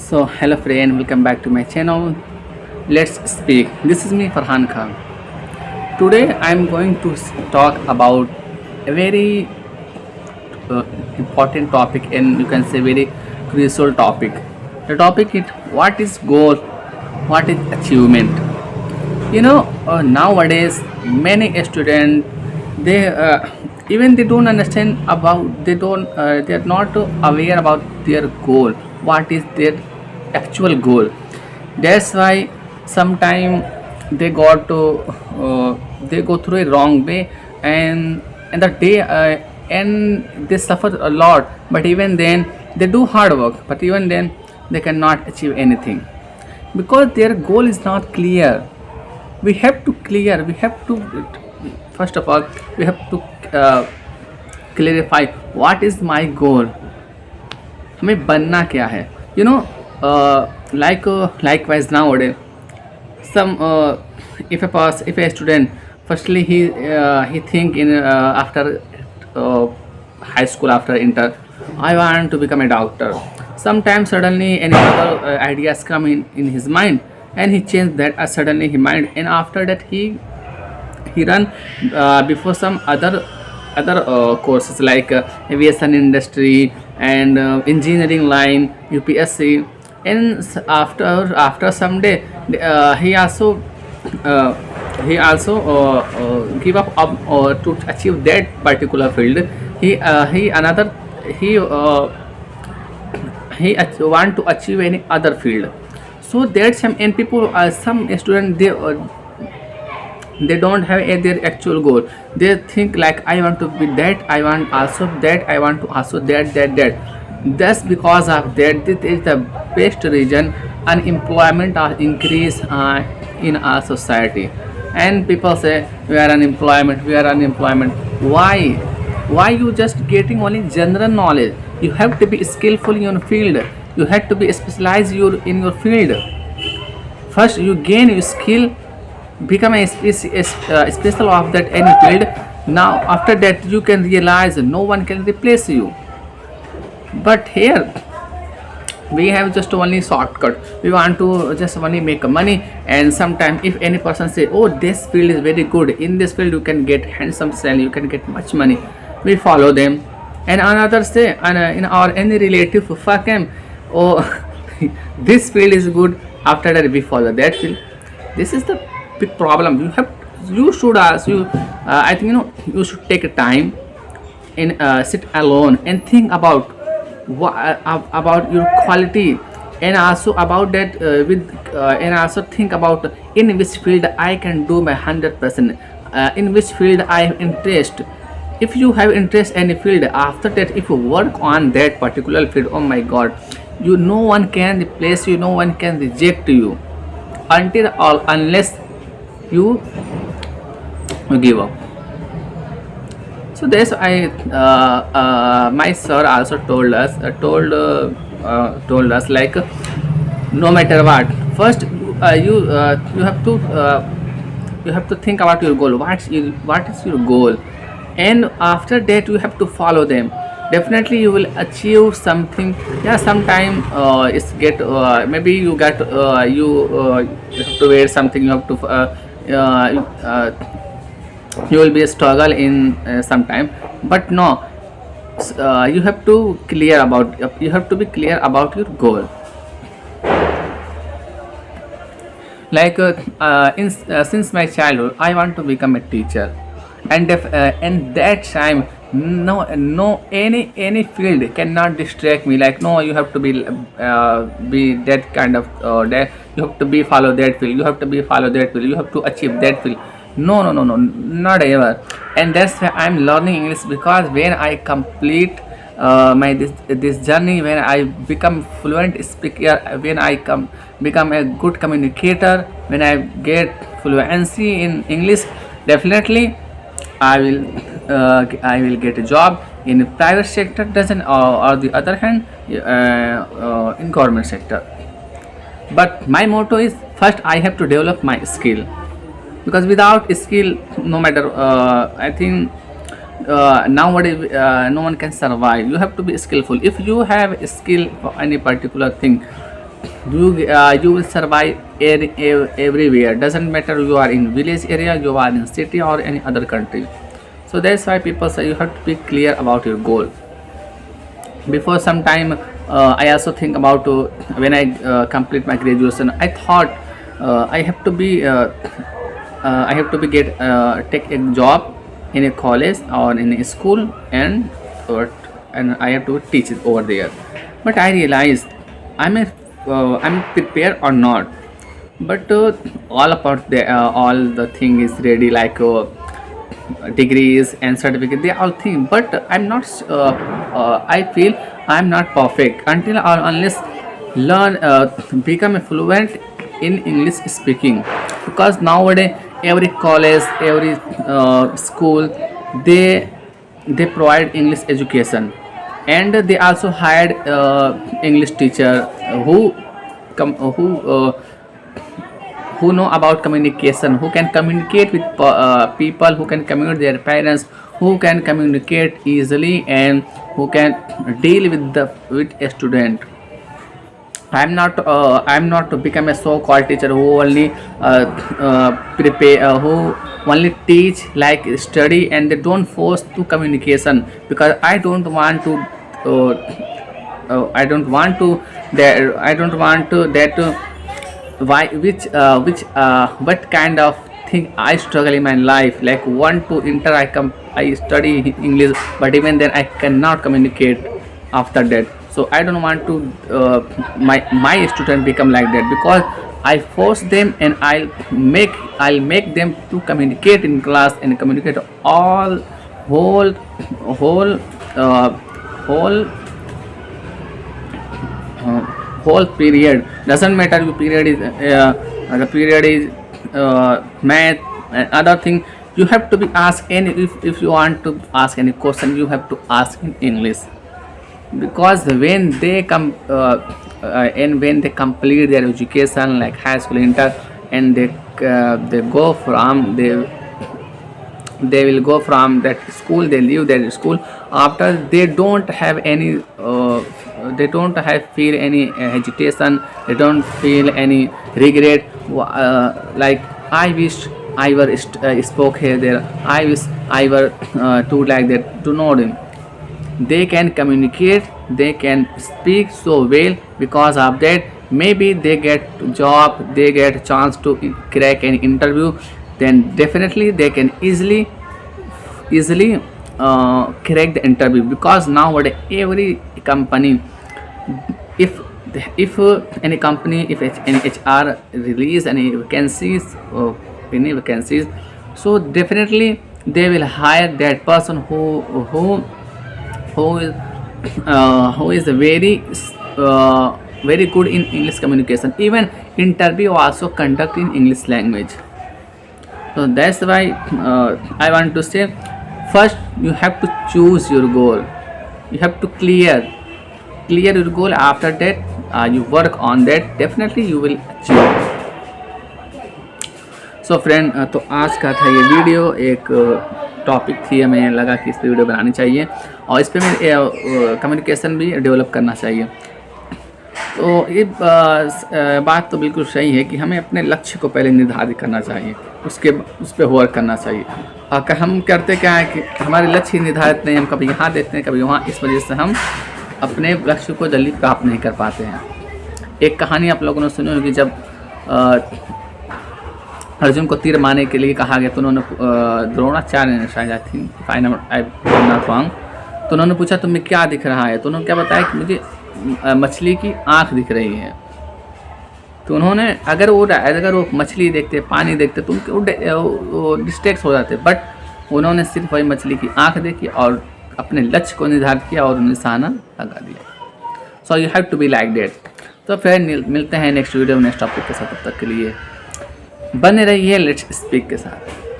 So hello friend, welcome back to my channel. Let's speak. This is me Farhan Khan. Today I am going to talk about a very uh, important topic, and you can say very crucial topic. The topic is what is goal, what is achievement. Nowadays many students even they don't understand about they are not aware about their goal, what is their actual goal. That's why sometime they got to they go through a wrong way, and the day and they suffer a lot, but even then they do hard work, but even then they cannot achieve anything because their goal is not clear. We have to first of all we have to clarify what is my goal, हमें बनना क्या है. Likewise nowadays some if a student firstly he think in after uh, high school, after inter, I want to become a doctor. Sometimes suddenly any other ideas come in his mind, and he changed that suddenly he mind, and after that he run before some other courses like aviation industry and engineering line, UPSC. And after some day uh, he also give up to achieve that particular field. He another he want to achieve any other field. So that's some, and people some students they don't have their actual goal. They think like I want to be that, I want also that, I want to also that. That's because of that this is the best reason unemployment are increase in our society. And people say we are unemployment. Why you just getting only general knowledge? You have to be skillful in your field, you have to be specialized in your field. First you gain your skill, become a special of that any field. Now after that you can realize no one can replace you. But here we have just only shortcut. We want to just only make money, and sometimes if any person say, oh, this field is very good, in this field you can get handsome salary, you can get much money, we follow them. And another say, and in our any relative fuck him, oh, this field is good, after that we follow that field. This is the big problem. You should ask you I think you should take a time and sit alone and think about your quality, and also about that with and also think about in which field I can do my 100%, in which field I have interest. If you have interest in a field, after that if you work on that particular field, oh my god, no one can replace you, no one can reject you until or unless you give up. So this my sir also told us like no matter what, first you have to think about your goal. What is your goal, and after that you have to follow them. Definitely you will achieve something. Yeah, sometime it's get maybe you get you have to wear something, you have to you will be a struggle in some time, but no, you have to be clear about your goal. Like since my childhood I want to become a teacher, and that time no any field cannot distract me, like no, you have to be that kind of that, you have to be follow that field, you have to be follow that field, you have to achieve that field. No, not ever. And that's why I'm learning English, because when I complete my this journey, when I become fluent speaker, when I become a good communicator, when I get fluency in English, definitely I will get a job in private sector, doesn't or the other hand in government sector. But my motto is first I have to develop my skill, because without skill, no matter I think nowadays no one can survive. You have to be skillful. If you have a skill for any particular thing, you will survive everywhere. Doesn't matter you are in village area, you are in city or any other country. So that's why people say you have to be clear about your goal. Before some time, I also think about when I complete my graduation. I thought I have to be I have to be get take a job in a college or in a school, or, and I have to teach it over there. But I realized I'm prepared or not. But all the thing is ready, like degrees and certificate, they all think. But I'm not I feel I'm not perfect until or unless learn become a fluent in English speaking. Because nowadays every college, every school, they they provide English education, and they also hired English teacher who come who know about communication, who can communicate with people, who can communicate their parents, who can communicate easily, and who can deal with the with a student. I'm not to become a so-called teacher who only prepare who only teach like study, and they don't force to communication. Because uh, I don't want to I don't want to that why which what kind of thing I struggle in my life, like want to enter, I study English, but even then I cannot communicate after that. So I don't want to my student become like that, because I force them, and I'll make them to communicate in class and communicate all whole whole uh, whole uh, whole period. Doesn't matter your period is the period is math and other thing. You have to be asked any, if you want to ask any question, you have to ask in English. Because when they come and when they complete their education like high school, inter, and they go from they will go from that school, they leave that school. After they don't have any they don't have feel any hesitation, they don't feel any regret, like I wish I were spoke here there, I wish I were to like that. Do not, they can communicate, they can speak so well. Because of that, maybe they get job, they get chance to crack an interview, then definitely they can easily crack the interview. Because nowadays every company, if any company, if any HR release any vacancies, so definitely they will hire that person who is very good in English communication. Even interview also conduct in English language. So that's why I want to say, first you have to choose your goal, you have to clear your goal. After that you work on that, definitely you will achieve. So friend, तो आज का था ये video, एक topic थी, हमें लगा कि इस पर वीडियो बनानी चाहिए और इस पर मैं कम्युनिकेशन भी डेवलप करना चाहिए। तो ये बात तो बिल्कुल सही है कि हमें अपने लक्ष्य को पहले निर्धारित करना चाहिए, उस पर वर्क करना चाहिए। और हम करते क्या है कि हमारे लक्ष्य निर्धारित नहीं, हम कभी यहाँ देखते हैं कभी वहाँ, इस वजह से हम अपने लक्ष्य को जल्दी प्राप्त नहीं कर पाते हैं। एक कहानी आप लोगों ने सुनी होगी, जब अर्जुन को तीर मारने के लिए कहा गया तो उन्होंने द्रोणाचार्य ने शायद आई नॉट रॉन्ग, तो उन्होंने पूछा तुम्हें क्या दिख रहा है, तो उन्होंने क्या बताया कि मुझे मछली की आँख दिख रही है। तो उन्होंने अगर वो मछली देखते, पानी देखते, तो वो डिस्ट्रैक्ट हो जाते, बट उन्होंने सिर्फ वही मछली की आँख देखी और अपने लक्ष्य को निर्धारित किया और निशाना लगा दिया। So you have to be like that. तो फिर मिलते हैं नेक्स्ट वीडियो में नेक्स्ट टॉपिक के साथ, तब तक के लिए बने रहिए लेट्स स्पीक के साथ।